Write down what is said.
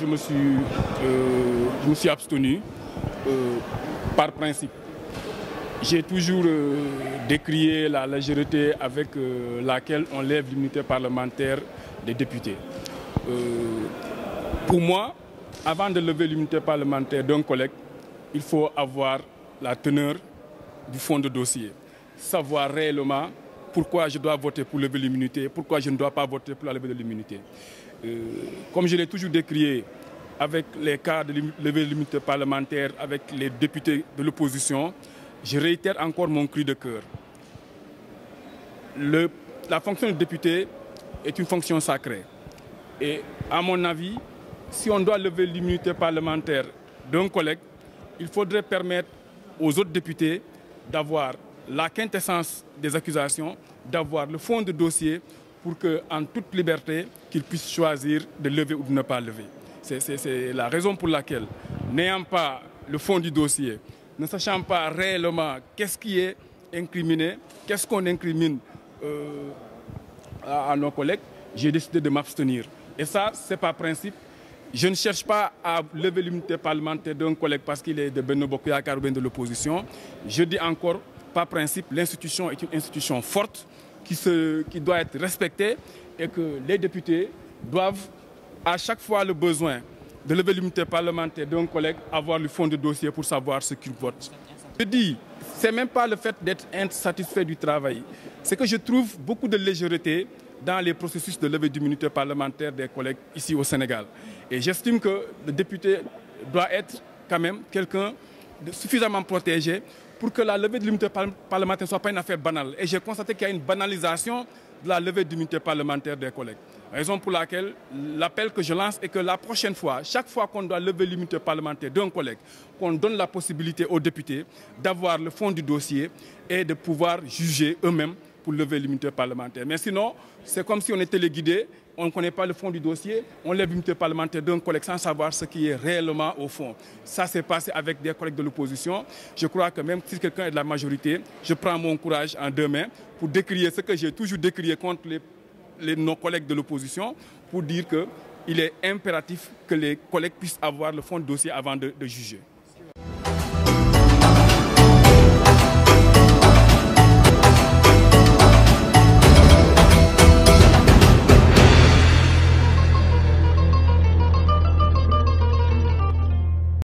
je me suis abstenu par principe. J'ai toujours décrié la légèreté avec laquelle on lève l'immunité parlementaire des députés. Pour moi, avant de lever l'immunité parlementaire d'un collègue, il faut avoir la teneur du fond de dossier. Savoir réellement pourquoi je dois voter pour lever l'immunité, pourquoi je ne dois pas voter pour la levée de l'immunité. Comme je l'ai toujours décrié avec les cas de lever l'immunité parlementaire avec les députés de l'opposition, je réitère encore mon cri de cœur. La fonction de député est une fonction sacrée. Et à mon avis, si on doit lever l'immunité parlementaire d'un collègue, il faudrait permettre aux autres députés d'avoir la quintessence des accusations, d'avoir le fond de dossier pour qu'en toute liberté, qu'ils puissent choisir de lever ou de ne pas lever. C'est la raison pour laquelle, n'ayant pas le fond du dossier, ne sachant pas réellement qu'est-ce qui est incriminé, qu'est-ce qu'on incrimine à nos collègues, j'ai décidé de m'abstenir. Et ça, c'est par principe. Je ne cherche pas à lever l'immunité parlementaire d'un collègue parce qu'il est de Benno Bokk Yakaar ou bien de l'opposition. Je dis encore, par principe, l'institution est une institution forte qui doit être respectée et que les députés doivent, à chaque fois le besoin de lever l'immunité parlementaire d'un collègue, avoir le fond de dossier pour savoir ce qu'ils votent. Je dis, ce n'est même pas le fait d'être insatisfait du travail. C'est que je trouve beaucoup de légèreté dans les processus de levée d'immunité parlementaire des collègues ici au Sénégal. Et j'estime que le député doit être quand même quelqu'un de suffisamment protégé pour que la levée de l'immunité parlementaire ne soit pas une affaire banale. Et j'ai constaté qu'il y a une banalisation de la levée d'immunité parlementaire des collègues. Raison pour laquelle l'appel que je lance est que la prochaine fois, chaque fois qu'on doit lever l'immunité parlementaire d'un collègue, qu'on donne la possibilité aux députés d'avoir le fond du dossier et de pouvoir juger eux-mêmes pour lever l'immunité parlementaire. Mais sinon, c'est comme si on était les guidés, on ne connaît pas le fond du dossier, on lève l'immunité parlementaire d'un collègue sans savoir ce qui est réellement au fond. Ça s'est passé avec des collègues de l'opposition. Je crois que même si quelqu'un est de la majorité, je prends mon courage en deux mains pour décrier ce que j'ai toujours décrié contre nos collègues de l'opposition, pour dire qu'il est impératif que les collègues puissent avoir le fond du dossier avant de juger.